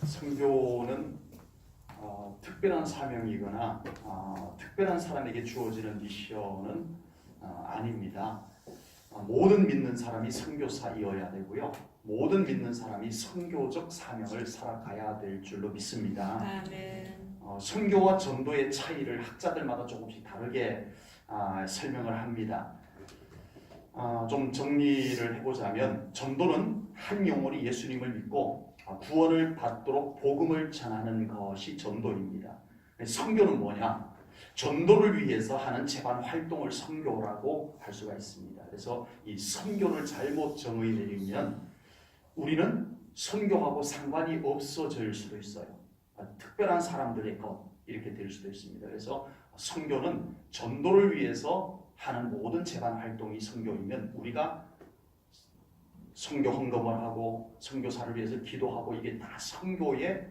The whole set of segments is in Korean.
선교는 특별한 사명이거나 특별한 사람에게 주어지는 미션은 아닙니다. 모든 믿는 사람이 선교사이어야 되고요. 모든 믿는 사람이 선교적 사명을 살아가야 될 줄로 믿습니다. 아멘. 선교와 전도의 차이를 학자들마다 조금씩 다르게 설명을 합니다. 좀 정리를 해보자면 전도는 한 영혼이 예수님을 믿고 구원을 받도록 복음을 전하는 것이 전도입니다. 선교는 뭐냐? 전도를 위해서 하는 재반 활동을 선교라고 할 수가 있습니다. 그래서 이 선교를 잘못 정의 내리면 우리는 선교하고 상관이 없어질 수도 있어요. 특별한 사람들의 것 이렇게 될 수도 있습니다. 그래서 선교는 전도를 위해서 하는 모든 재반 활동이 선교이면 우리가 선교 헌금을 하고 선교사를 위해서 기도하고 이게 다 선교의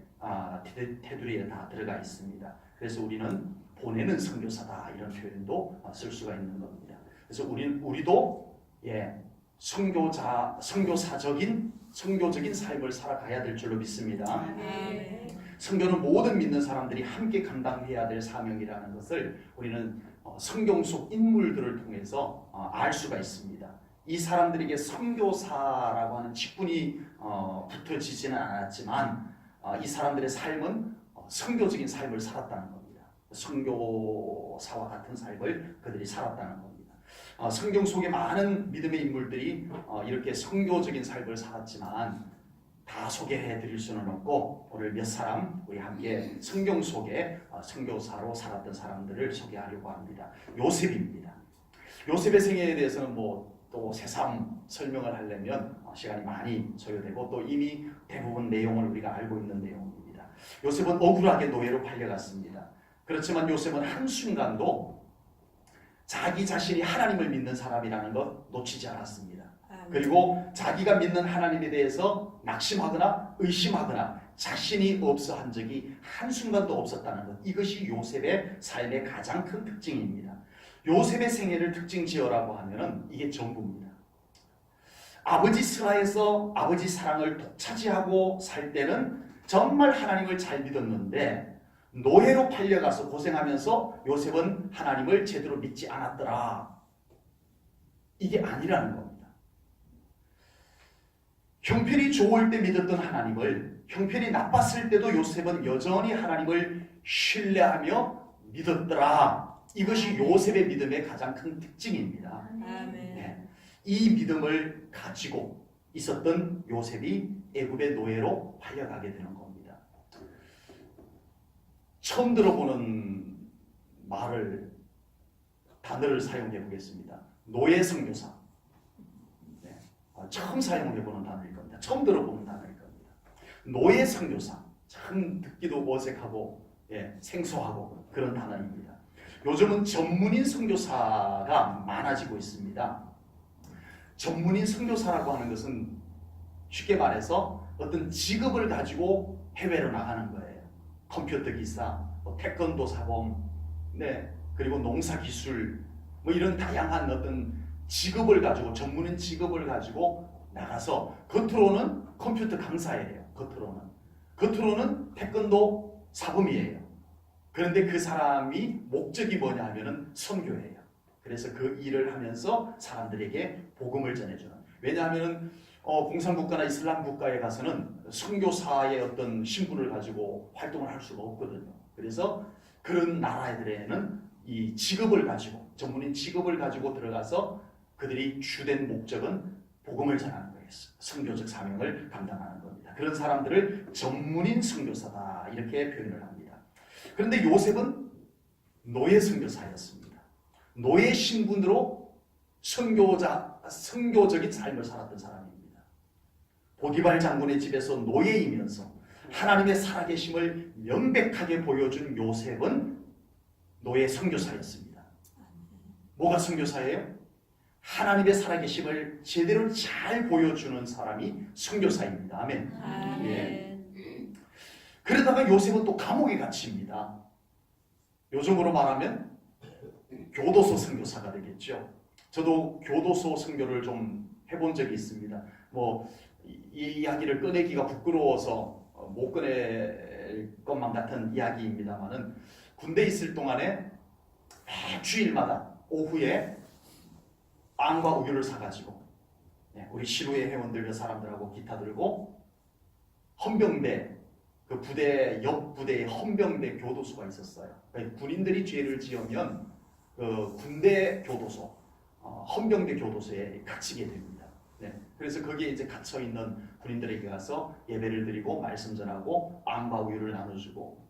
테두리에 다 들어가 있습니다. 그래서 우리는 보내는 선교사다 이런 표현도 쓸 수가 있는 겁니다. 그래서 우리도 선교적인 삶을 살아가야 될 줄로 믿습니다. 선교는 모든 믿는 사람들이 함께 감당해야 될 사명이라는 것을 우리는 성경 속 인물들을 통해서 알 수가 있습니다. 이 사람들에게 선교사라고 하는 직분이 붙어지지는 않았지만 이 사람들의 삶은 선교적인 삶을 살았다는 겁니다. 선교사와 같은 삶을 그들이 살았다는 겁니다. 성경 속에 많은 믿음의 인물들이 이렇게 선교적인 삶을 살았지만 다 소개해 드릴 수는 없고 오늘 몇 사람 우리 함께 성경 속에 선교사로 살았던 사람들을 소개하려고 합니다. 요셉입니다. 요셉의 생애에 대해서는 또 새삼 설명을 하려면 시간이 많이 소요되고 또 이미 대부분 내용을 우리가 알고 있는 내용입니다. 요셉은 억울하게 노예로 팔려갔습니다. 그렇지만 요셉은 한순간도 자기 자신이 하나님을 믿는 사람이라는 것 놓치지 않았습니다. 그리고 자기가 믿는 하나님에 대해서 낙심하거나 의심하거나 자신이 없어 한 적이 한순간도 없었다는 것, 이것이 요셉의 삶의 가장 큰 특징입니다. 요셉의 생애를 특징 지어라고 하면은 이게 전부입니다. 아버지 슬하에서 아버지 사랑을 독차지하고 살 때는 정말 하나님을 잘 믿었는데 노예로 팔려가서 고생하면서 요셉은 하나님을 제대로 믿지 않았더라. 이게 아니라는 겁니다. 형편이 좋을 때 믿었던 하나님을 형편이 나빴을 때도 요셉은 여전히 하나님을 신뢰하며 믿었더라. 이것이 요셉의 믿음의 가장 큰 특징입니다. 네. 이 믿음을 가지고 있었던 요셉이 애굽의 노예로 팔려가게 되는 겁니다. 처음 들어보는 단어를 사용해 보겠습니다. 노예 선교사. 네. 처음 사용해보는 단어일 겁니다. 처음 들어보는 단어일 겁니다. 노예 선교사. 참 듣기도 어색하고 생소하고 그런 단어입니다. 요즘은 전문인 선교사가 많아지고 있습니다. 전문인 선교사라고 하는 것은 쉽게 말해서 어떤 직업을 가지고 해외로 나가는 거예요. 컴퓨터 기사, 태권도 사범, 그리고 농사 기술, 이런 다양한 어떤 직업을 가지고 전문인 직업을 가지고 나가서 겉으로는 컴퓨터 강사예요. 겉으로는 태권도 사범이에요. 그런데 그 사람이 목적이 뭐냐 하면은 선교예요. 그래서 그 일을 하면서 사람들에게 복음을 전해주는. 왜냐하면은 공산국가나 이슬람 국가에 가서는 선교사의 어떤 신분을 가지고 활동을 할 수가 없거든요. 그래서 그런 나라들에는 이 직업을 가지고 전문인 직업을 가지고 들어가서 그들이 주된 목적은 복음을 전하는 거예요. 선교적 사명을 감당하는 겁니다. 그런 사람들을 전문인 선교사다 이렇게 표현을 합니다. 그런데 요셉은 노예 선교사였습니다. 노예 신분으로 선교적인 삶을 살았던 사람입니다. 보디발 장군의 집에서 노예이면서 하나님의 살아계심을 명백하게 보여준 요셉은 노예 선교사였습니다. 뭐가 선교사예요? 하나님의 살아계심을 제대로 잘 보여주는 사람이 선교사입니다. 아멘. 그러다가 요셉은 또 감옥에 gat습니다. 요즘으로 말하면 교도소 선교사가 되겠죠. 저도 교도소 선교를 좀 해본 적이 있습니다. 이 이야기를 꺼내기가 부끄러워서 못 꺼낼 것만 같은 이야기입니다만은 군대에 있을 동안에 주일마다 오후에 빵과 우유를 사가지고 우리 시루의 회원들 그 사람들하고 기타 들고 헌병대 그 부대 옆 부대에 헌병대 교도소가 있었어요. 그러니까 군인들이 죄를 지으면 그 군대 교도소 헌병대 교도소에 갇히게 됩니다. 그래서 거기에 이제 갇혀 있는 군인들에게 가서 예배를 드리고 말씀 전하고 빵과 우유를 나눠주고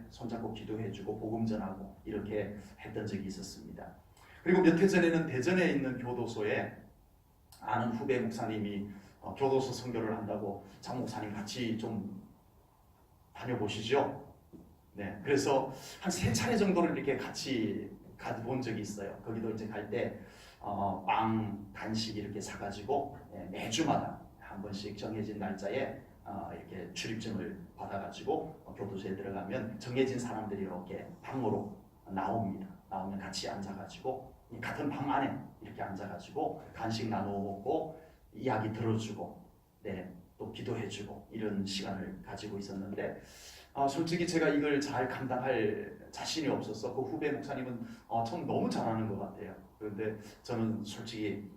손잡고 기도해주고 복음 전하고 이렇게 했던 적이 있었습니다. 그리고 몇 해 전에는 대전에 있는 교도소에 아는 후배 목사님이 교도소 선교를 한다고 장 목사님 같이 좀 다녀보시죠. 그래서 한 3차례 정도를 이렇게 같이 가본 적이 있어요. 거기도 이제 갈 때 빵, 간식 이렇게 사가지고 매주마다 한 번씩 정해진 날짜에 이렇게 출입증을 받아가지고 교도소에 들어가면 정해진 사람들이 이렇게 방으로 나옵니다. 나오면 같이 앉아가지고 같은 방 안에 이렇게 앉아가지고 간식 나눠 먹고 이야기 들어주고 또 기도해주고 이런 시간을 가지고 있었는데 솔직히 제가 이걸 잘 감당할 자신이 없어서 그 후배 목사님은 참 너무 잘하는 것 같아요. 그런데 저는 솔직히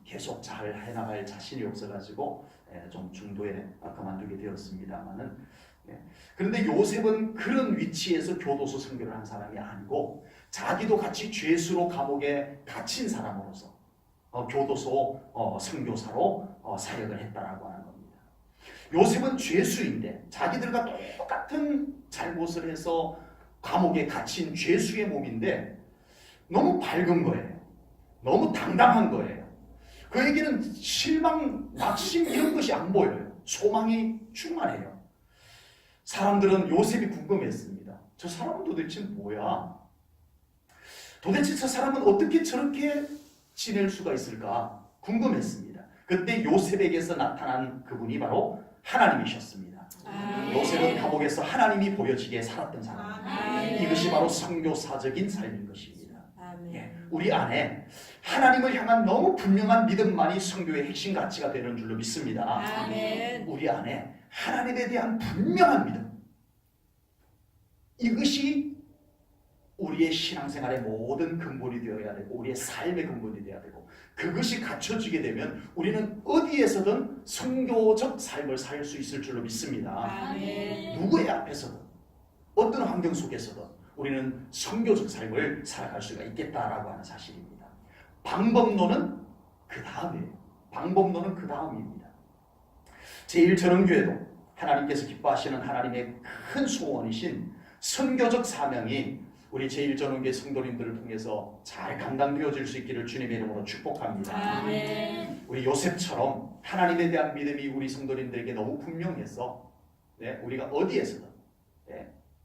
계속 잘 해나갈 자신이 없어가지고 좀 중도에 그만두게 되었습니다만은 그런데 요셉은 그런 위치에서 교도소 선교를 한 사람이 아니고 자기도 같이 죄수로 감옥에 갇힌 사람으로서 교도소 선교사로 사역을 했다라고 하는 겁니다. 요셉은 죄수인데 자기들과 똑같은 잘못을 해서 감옥에 갇힌 죄수의 몸인데 너무 밝은 거예요. 너무 당당한 거예요. 그에게는 실망, 낙심 이런 것이 안 보여요. 소망이 충만해요. 사람들은 요셉이 궁금했습니다. 저 사람은 도대체 뭐야? 도대체 저 사람은 어떻게 저렇게 지낼 수가 있을까? 궁금했습니다. 그때 요셉에게서 나타난 그분이 바로 하나님이셨습니다. 요셉은 감옥에서 하나님이 보여지게 살았던 사람입니다. 이것이 바로 선교사적인 삶인 것입니다. 우리 안에 하나님을 향한 너무 분명한 믿음만이 선교의 핵심 가치가 되는 줄로 믿습니다. 우리 안에 하나님에 대한 분명한 믿음, 이것이 우리의 신앙생활의 모든 근본이 되어야 되고 우리의 삶의 근본이 되어야 되고 그것이 갖춰지게 되면 우리는 어디에서든 선교적 삶을 살 수 있을 줄로 믿습니다. 누구의 앞에서든 어떤 환경 속에서든 우리는 선교적 삶을 살아갈 수가 있겠다라고 하는 사실입니다. 방법론은 그 다음이에요. 방법론은 그 다음입니다. 제1전원교회도 하나님께서 기뻐하시는 하나님의 큰 소원이신 선교적 사명이 우리 제1전원교회 성도님들을 통해서 잘 감당되어질 수 있기를 주님의 이름으로 축복합니다. 우리 요셉처럼 하나님에 대한 믿음이 우리 성도님들에게 너무 분명해서 우리가 어디에서든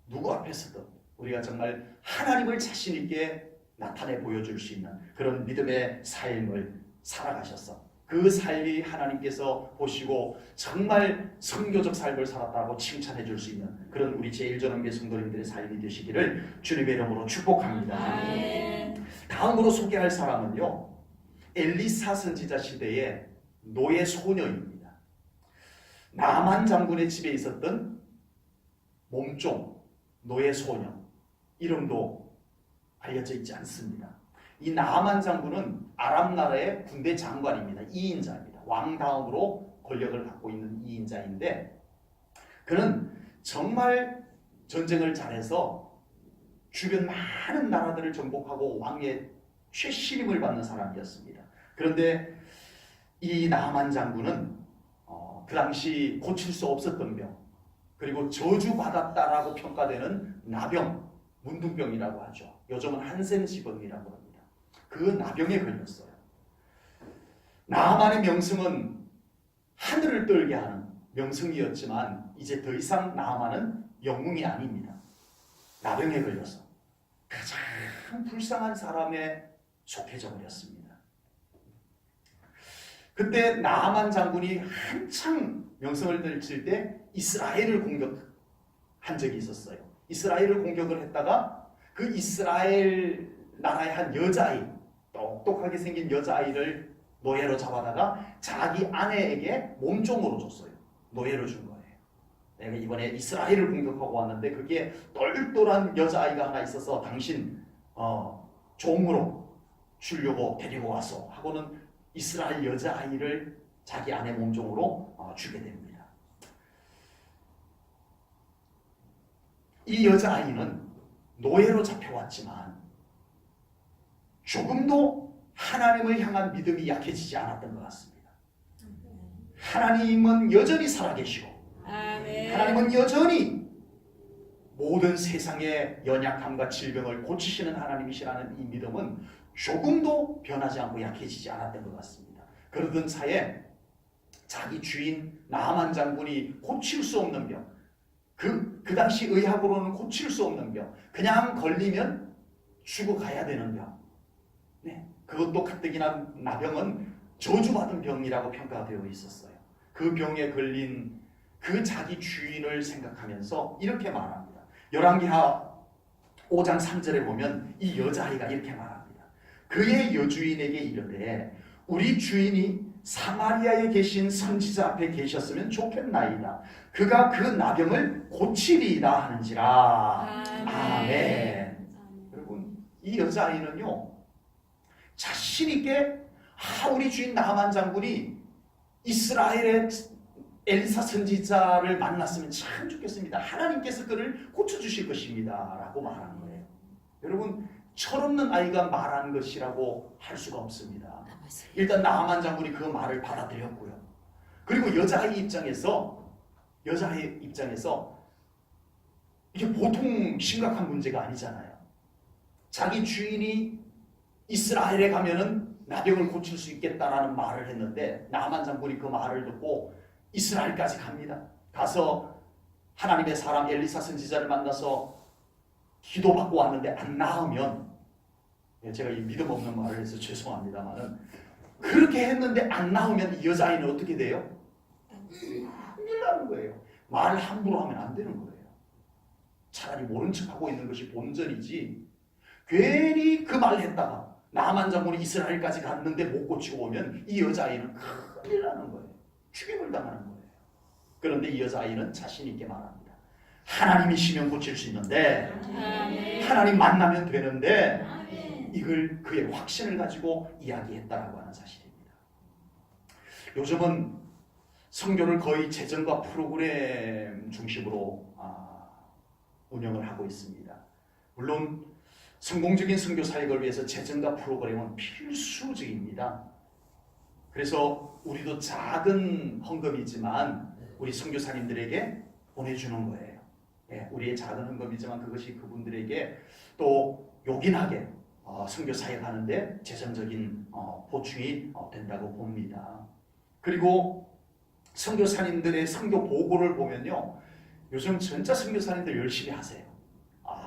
누구 앞에서든 우리가 정말 하나님을 자신 있게 나타내 보여줄 수 있는 그런 믿음의 삶을 살아가셔서 그 삶이 하나님께서 보시고 정말 선교적 삶을 살았다고 칭찬해 줄 수 있는 그런 우리 제1전원교회 성도님들의 삶이 되시기를 주님의 이름으로 축복합니다. 다음으로 소개할 사람은요, 엘리사 선지자 시대의 노예 소녀입니다. 나만 장군의 집에 있었던 몸종 노예 소녀, 이름도 알려져 있지 않습니다. 이 나만 장군은 아람 나라의 군대 장관입니다. 2인자입니다. 왕 다음으로 권력을 갖고 있는 2인자인데 그는 정말 전쟁을 잘해서 주변 많은 나라들을 정복하고 왕의 최신임을 받는 사람이었습니다. 그런데 이 나만 장군은 그 당시 고칠 수 없었던 병, 그리고 저주받았다라고 평가되는 나병, 문둥병이라고 하죠. 요즘은 한센지병이라고 합니다. 그 나병에 걸렸어요. 나만의 명성은 하늘을 떨게 하는 명성이었지만 이제 더 이상 나만은 영웅이 아닙니다. 나병에 걸려서 가장 불쌍한 사람에 속해져 버렸습니다. 그때 나만 장군이 한창 명성을 떨칠 때 이스라엘을 공격한 적이 있었어요. 이스라엘을 공격을 했다가 그 이스라엘 나라의 한 여자아이, 똑똑하게 생긴 여자아이를 노예로 잡아다가 자기 아내에게 몸종으로 줬어요. 노예로 준 거예요. 내가 이번에 이스라엘을 공격하고 왔는데 그게 똘똘한 여자아이가 하나 있어서 당신 종으로 주려고 데리고 와서 하고는 이스라엘 여자아이를 자기 아내 몸종으로 주게 됩니다. 이 여자아이는 노예로 잡혀왔지만 조금도 하나님을 향한 믿음이 약해지지 않았던 것 같습니다. 하나님은 여전히 살아계시고 하나님은 여전히 모든 세상의 연약함과 질병을 고치시는 하나님이시라는 이 믿음은 조금도 변하지 않고 약해지지 않았던 것 같습니다. 그러던 차에 자기 주인 나아만 장군이 고칠 수 없는 병, 그 당시 의학으로는 고칠 수 없는 병, 그냥 걸리면 죽어가야 되는 병, 그것도 가뜩이나 나병은 저주받은 병이라고 평가되어 있었어요. 그 병에 걸린 그 자기 주인을 생각하면서 이렇게 말합니다. 열왕기하 5장 3절에 보면 이 여자아이가 이렇게 말합니다. 그의 여주인에게 이르되 우리 주인이 사마리아에 계신 선지자 앞에 계셨으면 좋겠나이다. 그가 그 나병을 고치리이다 하는지라. 아멘. 여러분, 이 여자아이는요 자신 있게 우리 주인 나만 장군이 이스라엘의 엘리사 선지자를 만났으면 참 좋겠습니다. 하나님께서 그를 고쳐주실 것입니다 라고 말하는 거예요. 여러분, 철없는 아이가 말한 것이라고 할 수가 없습니다. 일단 나아만 장군이 그 말을 받아들였고요. 그리고 여자아이 입장에서 이게 보통 심각한 문제가 아니잖아요. 자기 주인이 이스라엘에 가면은 나병을 고칠 수 있겠다라는 말을 했는데 나아만 장군이 그 말을 듣고 이스라엘까지 갑니다. 가서 하나님의 사람 엘리사 선지자를 만나서 기도받고 왔는데 안 나으면, 제가 이 믿음 없는 말을 해서 죄송합니다만은, 그렇게 했는데 안 나오면 이 여자아이는 어떻게 돼요? 큰일 나는 거예요. 말을 함부로 하면 안 되는 거예요. 차라리 모른 척하고 있는 것이 본전이지, 괜히 그 말을 했다가 나만 장군이 이스라엘까지 갔는데 못 고치고 오면 이 여자아이는 큰일 나는 거예요. 죽임을 당하는 거예요. 그런데 이 여자아이는 자신 있게 말합니다. 하나님이시면 고칠 수 있는데, 하나님 만나면 되는데, 이걸 그의 확신을 가지고 이야기했다라고 하는 사실입니다. 요즘은 선교를 거의 재정과 프로그램 중심으로 운영을 하고 있습니다. 물론 성공적인 선교 사역을 위해서 재정과 프로그램은 필수적입니다. 그래서 우리도 작은 헌금이지만 우리 선교사님들에게 보내주는 거예요. 우리의 작은 헌금이지만 그것이 그분들에게 또 요긴하게 선교 사역하는데 재정적인 보충이 된다고 봅니다. 그리고 선교사님들의 선교 보고를 보면요, 요즘 진짜 선교사님들 열심히 하세요.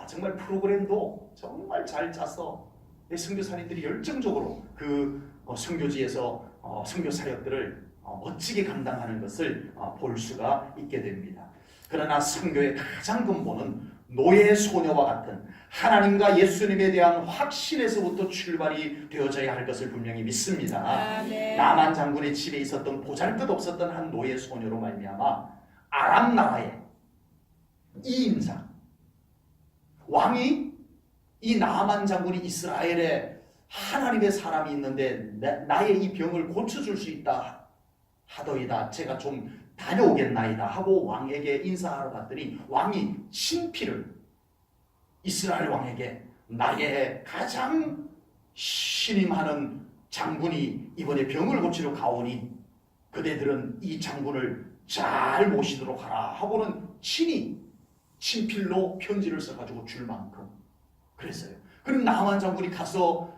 정말 프로그램도 정말 잘 짜서 선교사님들이 열정적으로 그 선교지에서 선교 사역들을 멋지게 감당하는 것을 볼 수가 있게 됩니다. 그러나 선교의 가장 근본은 노예 소녀와 같은 하나님과 예수님에 대한 확신에서부터 출발이 되어져야 할 것을 분명히 믿습니다. 나만 장군의 집에 있었던 보잘것없었던 한 노예 소녀로 말미암아 아람 나라의 이임자 왕이 이 나아만 장군이 이스라엘에 하나님의 사람이 있는데 나의 이 병을 고쳐줄 수 있다 하더이다. 제가 좀 다녀오겠나이다 하고 왕에게 인사하러 갔더니 왕이 친필을 이스라엘 왕에게 나의 가장 신임하는 장군이 이번에 병을 고치러 가오니 그대들은 이 장군을 잘 모시도록 하라 하고는 친히 친필로 편지를 써가지고 줄 만큼 그랬어요. 그럼 나아만 장군이 가서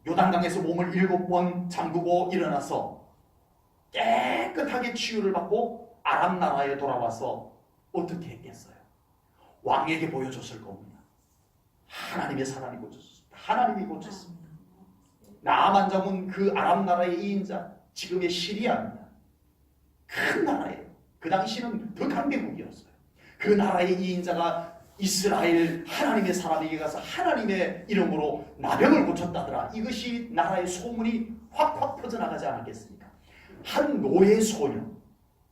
요단강에서 몸을 7번 잠그고 일어나서 깨끗하게 치유를 받고 아람 나라에 돌아와서 어떻게 했겠어요? 왕에게 보여줬을 겁니다. 하나님의 사람이 고쳤습니다. 하나님이 고쳤습니다. 나아만 장군 그 아람 나라의 이인자, 지금의 시리아입니다. 큰 나라예요. 그 당시는 더 강대국이었어요. 그 나라의 이인자가 이스라엘 하나님의 사람에게 가서 하나님의 이름으로 나병을 고쳤다더라. 이것이 나라의 소문이 확확 퍼져나가지 않았겠습니까? 한 노예 소녀,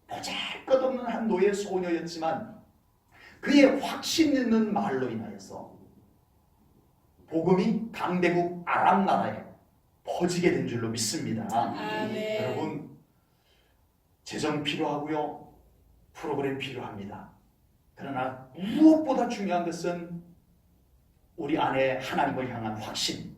보잘것없는 한 노예 소녀였지만 그의 확신 있는 말로 인하여서 복음이 강대국 아람 나라에 퍼지게 된 줄로 믿습니다. 아멘. 여러분, 재정 필요하고요, 프로그램 필요합니다. 그러나 무엇보다 중요한 것은 우리 안에 하나님을 향한 확신,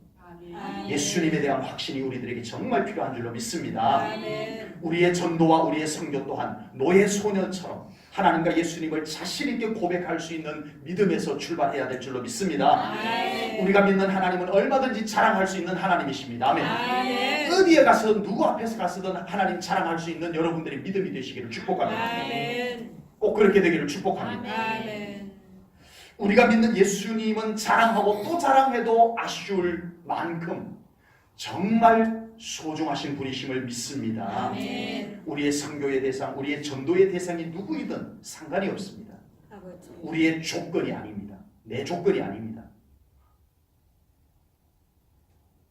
예수님에 대한 확신이 우리들에게 정말 필요한 줄로 믿습니다. 아멘. 우리의 전도와 우리의 선교 또한 노예 소년처럼 하나님과 예수님을 자신 있게 고백할 수 있는 믿음에서 출발해야 될 줄로 믿습니다. 아멘. 우리가 믿는 하나님은 얼마든지 자랑할 수 있는 하나님이십니다. 아멘. 아멘. 어디에 가서든 누구 앞에서 가서든 하나님 자랑할 수 있는 여러분들의 믿음이 되시기를 축복합니다. 아멘. 꼭 그렇게 되기를 축복합니다. 아멘. 우리가 믿는 예수님은 자랑하고 또 자랑해도 아쉬울 만큼 정말 소중하신 분이심을 믿습니다. 아멘. 우리의 선교의 대상, 우리의 전도의 대상이 누구이든 상관이 없습니다. 아버지. 우리의 조건이 아닙니다. 내 조건이 아닙니다.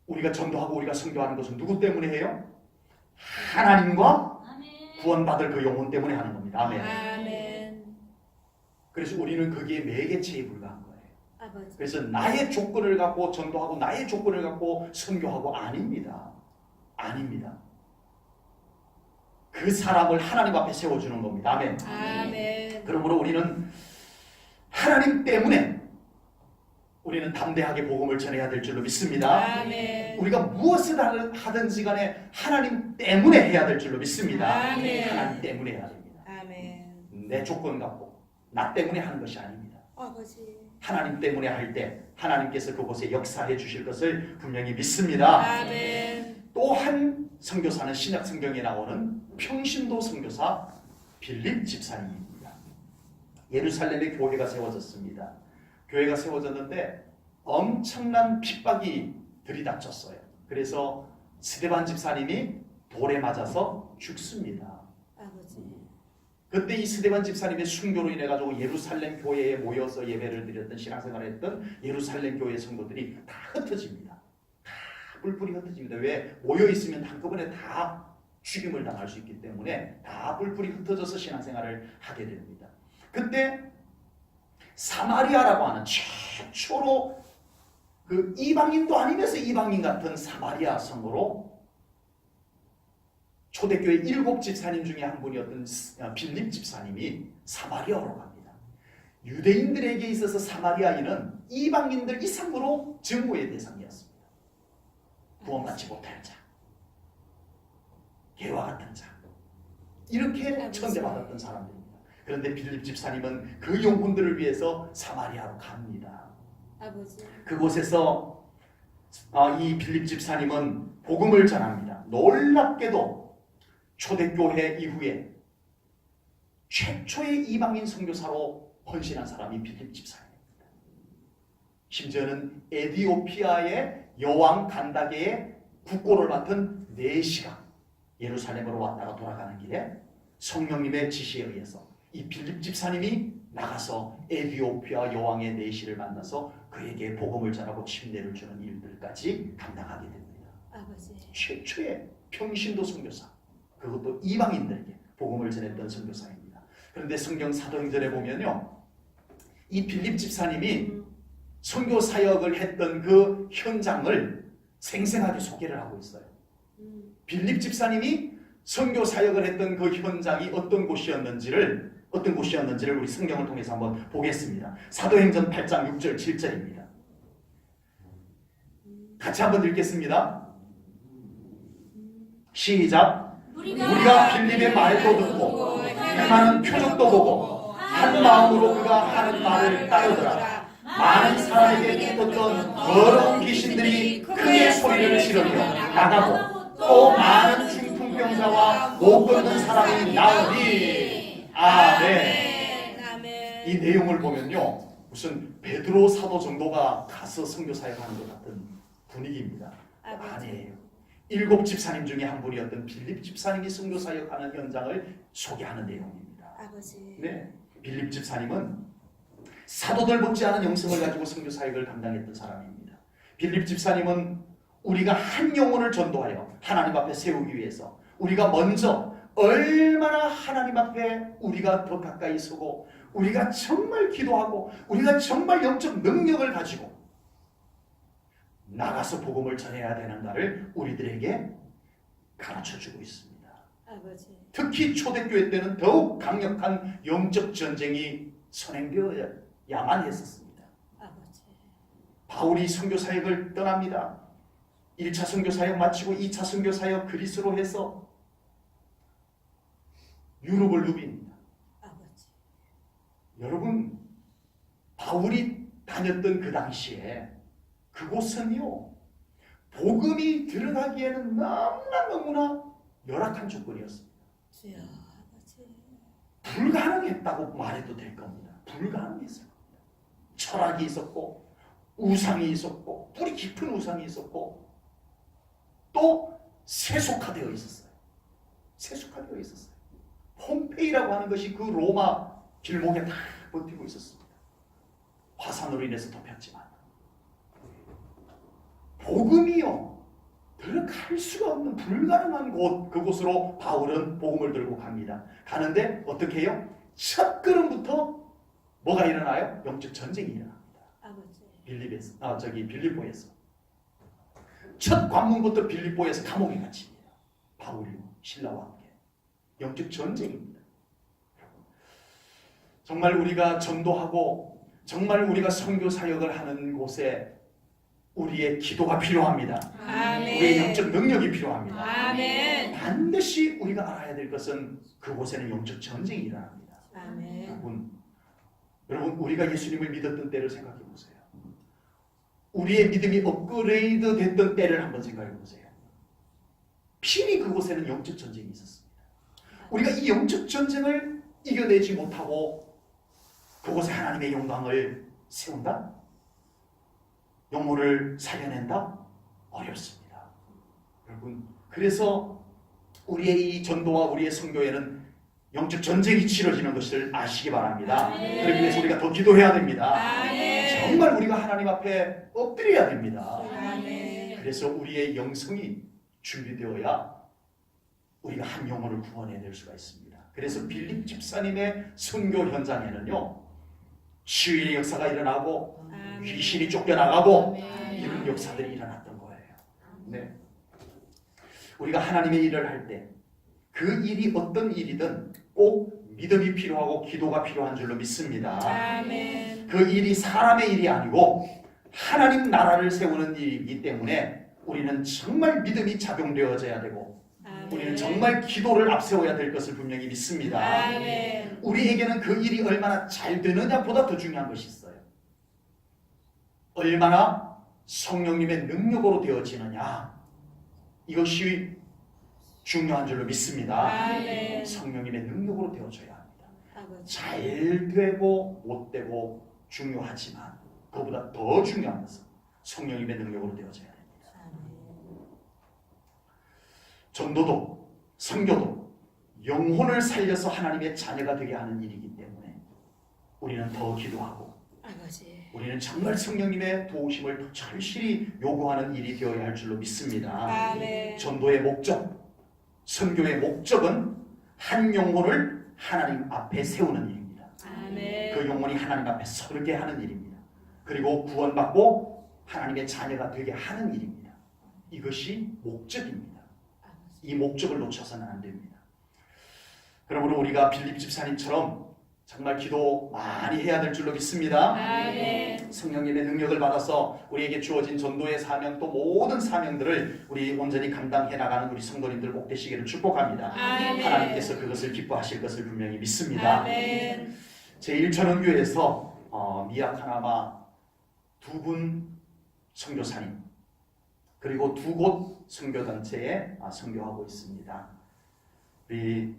우리가 전도하고 우리가 선교하는 것은 누구 때문에 해요? 하나님과 구원받을 그 영혼 때문에 하는 겁니다. 아멘. 아멘. 그래서 우리는 거기에 매개체에 불과한 거예요. 아버지. 그래서 나의 조건을 갖고 전도하고 나의 조건을 갖고 선교하고 아닙니다. 아닙니다. 그 사람을 하나님 앞에 세워주는 겁니다. 아멘. 아멘. 그러므로 우리는 하나님 때문에 우리는 담대하게 복음을 전해야 될 줄로 믿습니다. 아멘. 우리가 무엇을 하든지 간에 하나님 때문에 해야 될 줄로 믿습니다. 아멘. 하나님 때문에 해야 됩니다. 아멘. 내 조건 갖고 나 때문에 하는 것이 아닙니다. 아버지. 하나님 때문에 할 때 하나님께서 그곳에 역사해 주실 것을 분명히 믿습니다. 아멘. 또 한 선교사는 신약 성경에 나오는 평신도 선교사 빌립 집사님입니다. 예루살렘에 교회가 세워졌습니다. 교회가 세워졌는데 엄청난 핍박이 들이닥쳤어요. 그래서 스데반 집사님이 돌에 맞아서 죽습니다. 아버지. 그때 이 스데반 집사님의 순교로 인해 가지고 예루살렘 교회에 모여서 예배를 드렸던 신앙생활을 했던 예루살렘 교회 성도들이 다 흩어집니다. 다 뿔뿔이 흩어집니다. 왜? 모여 있으면 한꺼번에 다 죽임을 당할 수 있기 때문에 다 뿔뿔이 흩어져서 신앙생활을 하게 됩니다. 그때 사마리아라고 하는 최초로 그 이방인도 아니면서 이방인 같은 사마리아 성으로 초대교회 7 집사님 중에 한 분이었던 빌립 집사님이 사마리아로 갑니다. 유대인들에게 있어서 사마리아인은 이방인들 이상으로 증오의 대상이었습니다. 구원받지 못할 자, 개와 같은 자, 이렇게 천대받았던 사람들입니다. 그런데 빌립 집사님은 그 영혼들을 위해서 사마리아로 갑니다. 아버지. 그곳에서 이 빌립 집사님은 복음을 전합니다. 놀랍게도 초대교회 이후에 최초의 이방인 선교사로 헌신한 사람이 빌립 집사님입니다. 심지어는 에디오피아의 여왕 간다게의 국고를 맡은 4시간 예루살렘으로 왔다가 돌아가는 길에 성령님의 지시에 의해서 이 빌립 집사님이 나가서 에디오피아 여왕의 내시를 만나서 그에게 복음을 전하고 침례를 주는 일들까지 감당하게 됩니다. 아버지. 최초의 평신도 선교사, 그것도 이방인들에게 복음을 전했던 선교사입니다. 그런데 성경 사도행전에 보면요, 이 빌립 집사님이 선교 사역을 했던 그 현장을 생생하게 소개를 하고 있어요. 빌립 집사님이 선교 사역을 했던 그 현장이 어떤 곳이었는지를 우리 성경을 통해서 한번 보겠습니다. 사도행전 8장 6절 7절입니다. 같이 한번 읽겠습니다. 시작. 우리가 빌립의 말도 듣고 행하는 표적도 보고 한 마음으로 그가 하는 말을 따르더라. 많은 사람에게 있었던 더러운 귀신들이 크게 소리를 지르며 나가고 또 많은 중풍병자와 못 걷는 사람이 나오니. 아멘. 아멘. 이 내용을 보면요, 무슨 베드로 사도 정도가 가서 선교 사역하는 것 같은 분위기입니다. 아니에요. 7 집사님 중에 한 분이었던 빌립 집사님이 선교 사역하는 현장을 소개하는 내용입니다. 아버지. 네, 빌립 집사님은 사도들 못지 않은 영성을 가지고 선교 사역을 감당했던 사람입니다. 빌립 집사님은 우리가 한 영혼을 전도하여 하나님 앞에 세우기 위해서 우리가 먼저 얼마나 하나님 앞에 우리가 더 가까이 서고 우리가 정말 기도하고 우리가 정말 영적 능력을 가지고 나가서 복음을 전해야 되는가를 우리들에게 가르쳐주고 있습니다. 아버지. 특히 초대교회 때는 더욱 강력한 영적 전쟁이 선행되어야만 했었습니다. 아버지. 바울이 선교 사역을 떠납니다. 1차 선교 사역 마치고 2차 선교 사역 그리스로 해서 유럽을 누빕니다. 아버지. 여러분, 바울이 다녔던 그 당시에 그곳은요, 복음이 들어가기에는 너무나 열악한 조건이었습니다. 주여 아버지. 불가능했다고 말해도 될 겁니다. 불가능했어요. 철학이 있었고 우상이 있었고 뿌리 깊은 우상이 있었고 또 세속화되어 있었어요. 세속화되어 있었어요. 폼페이라고 하는 것이 그 로마 길목에 다 버티고 있었습니다. 화산으로 인해서 덮였지만 복음이요 들어갈 수가 없는 불가능한 곳, 그곳으로 바울은 복음을 들고 갑니다. 가는데 어떻게 해요? 첫 걸음부터 뭐가 일어나요? 영적 전쟁이 일어납니다. 아버지. 빌립보에서 첫 관문부터 빌립보에서 감옥에 갇힙니다. 바울이요 신라와 함께 영적 전쟁입니다. 정말 우리가 전도하고 정말 우리가 선교 사역을 하는 곳에 우리의 기도가 필요합니다. 아멘. 우리의 영적 능력이 필요합니다. 아멘. 반드시 우리가 알아야 될 것은 그곳에는 영적 전쟁이 일어납니다. 아멘. 여러분 우리가 예수님을 믿었던 때를 생각해 보세요. 우리의 믿음이 업그레이드 됐던 때를 한번 생각해 보세요. 필히 그곳에는 영적 전쟁이 있었습니다. 우리가 이 영적 전쟁을 이겨내지 못하고 그곳에 하나님의 영광을 세운다? 영혼을 살려낸다? 어렵습니다. 여러분, 그래서 우리의 이 전도와 우리의 선교에는 영적 전쟁이 치러지는 것을 아시기 바랍니다. 그러기 위해서 우리가 더 기도해야 됩니다. 정말 우리가 하나님 앞에 엎드려야 됩니다. 그래서 우리의 영성이 준비되어야 우리가 한 영혼을 구원해낼 수가 있습니다. 그래서 빌립 집사님의 선교 현장에는요 치유의 역사가 일어나고 귀신이 쫓겨나가고 이런 역사들이 일어났던 거예요. 네. 우리가 하나님의 일을 할 때 그 일이 어떤 일이든 꼭 믿음이 필요하고 기도가 필요한 줄로 믿습니다. 그 일이 사람의 일이 아니고 하나님 나라를 세우는 일이기 때문에 우리는 정말 믿음이 작용되어져야 되고 우리는 정말 기도를 앞세워야 될 것을 분명히 믿습니다. 우리에게는 그 일이 얼마나 잘 되느냐보다 더 중요한 것이 있어요. 얼마나 성령님의 능력으로 되어지느냐, 이것이 중요한 줄로 믿습니다. 성령님의 능력으로 되어져야 합니다. 잘 되고 못 되고 중요하지만 그보다 더 중요한 것은 성령님의 능력으로 되어져야 됩니다. 전도도 선교도 영혼을 살려서 하나님의 자녀가 되게 하는 일이기 때문에 우리는 더 기도하고 우리는 정말 성령님의 도우심을 더 절실히 요구하는 일이 되어야 할 줄로 믿습니다. 전도의 목적, 선교의 목적은 한 영혼을 하나님 앞에 세우는 일입니다. 그 영혼이 하나님 앞에 서게 하는 일입니다. 그리고 구원받고 하나님의 자녀가 되게 하는 일입니다. 이것이 목적입니다. 이 목적을 놓쳐서는 안 됩니다. 그러므로 우리가 빌립 집사님처럼 정말 기도 많이 해야 될 줄로 믿습니다. 성령님의 능력을 받아서 우리에게 주어진 전도의 사명 또 모든 사명들을 우리 온전히 감당해 나가는 우리 성도님들 꼭 되시기를 축복합니다. 하나님께서 그것을 기뻐하실 것을 분명히 믿습니다. 제1천원교회에서 미야카나마 2분 선교사님 그리고 2곳 선교단체에 선교하고 있습니다. 우리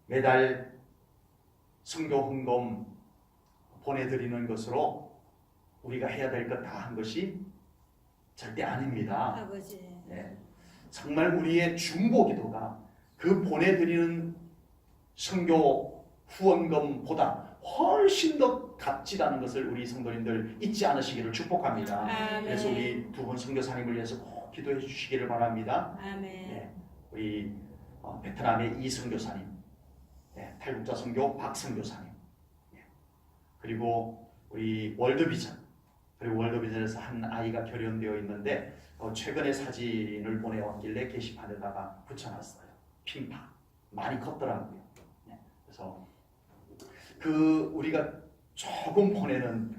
매달 선교 헌금 보내드리는 것으로 우리가 해야 될 것 다 한 것이 절대 아닙니다. 네. 정말 우리의 중보 기도가 그 보내드리는 선교 후원금보다 훨씬 더 값지다는 것을 우리 성도님들 잊지 않으시기를 축복합니다. 그래서 우리 2분 선교사님을 위해서 꼭 기도해 주시기를 바랍니다. 네. 우리 베트남의 이 선교사님, 탈북자 선교 박 선교사님, 그리고 우리 월드비전, 그리고 월드비전에서 한 아이가 결연되어 있는데 최근에 사진을 보내왔길래 게시판에다가 붙여놨어요. 핑파 많이 컸더라고요. 그래서 우리가 조금 보내는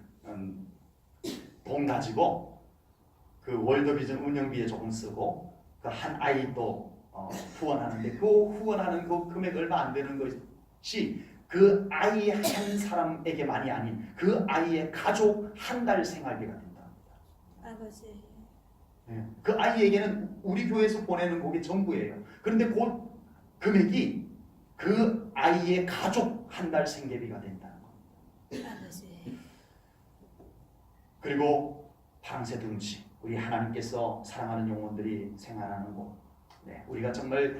돈 가지고 그 월드비전 운영비에 조금 쓰고 그 한 아이도 후원하는데 그 후원하는 그 금액 얼마 안 되는 것이 그 아이 한 사람에게만이 아닌 그 아이의 가족 한 달 생활비가 된답니다. 아버지. 그 아이에게는 우리 교회에서 보내는 그게 전부예요. 그런데 그 금액이 그 아이의 가족 한 달 생계비가 된다는 거예요. 아버지. 그리고 파랑새 둥지, 우리 하나님께서 사랑하는 영혼들이 생활하는 곳. 우리가 정말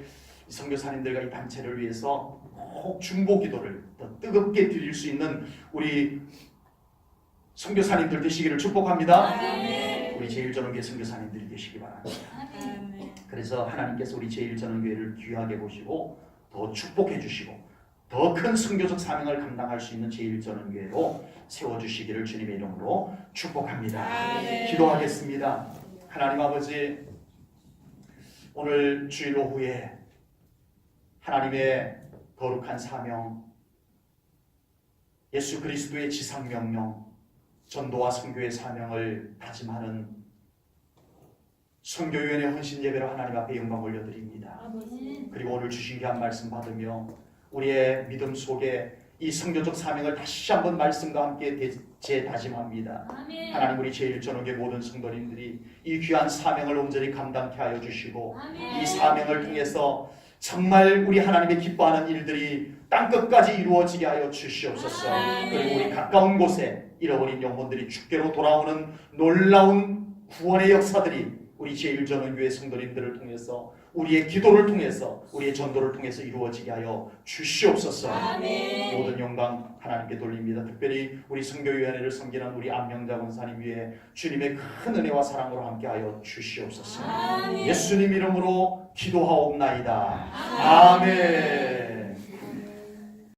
선교사님들과 이 단체를 위해서 꼭 중보 기도를 더 뜨겁게 드릴 수 있는 우리 선교사님들 되시기를 축복합니다. 아멘. 우리 제1전원교회 선교사님들이 되시기 바랍니다. 아멘. 그래서 하나님께서 우리 제1전원교회를 귀하게 보시고 더 축복해 주시고 더 큰 선교적 사명을 감당할 수 있는 제1전원교회로 세워주시기를 주님의 이름으로 축복합니다. 아멘. 기도하겠습니다. 하나님 아버지, 오늘 주일 오후에 하나님의 거룩한 사명, 예수 그리스도의 지상명령, 전도와 선교의 사명을 다짐하는 선교위원회 헌신 예배로 하나님 앞에 영광 올려드립니다. 그리고 오늘 주신 귀한 말씀 받으며 우리의 믿음 속에 이 선교적 사명을 다시 한번 말씀과 함께 재다짐합니다. 하나님, 우리 제1전원교회 모든 성도님들이 이 귀한 사명을 온전히 감당케 하여 주시고 이 사명을 통해서 정말 우리 하나님의 기뻐하는 일들이 땅끝까지 이루어지게 하여 주시옵소서. 그리고 우리 가까운 곳에 잃어버린 영혼들이 주께로 돌아오는 놀라운 구원의 역사들이 우리 제1전원교회 성도님들을 통해서, 우리의 기도를 통해서, 우리의 전도를 통해서 이루어지게 하여 주시옵소서. 아멘. 모든 영광 하나님께 돌립니다. 특별히 우리 선교위원회를 섬기는 우리 안명자 권사님 위에 주님의 큰 은혜와 사랑으로 함께하여 주시옵소서. 아멘. 예수님 이름으로 기도하옵나이다. 아멘.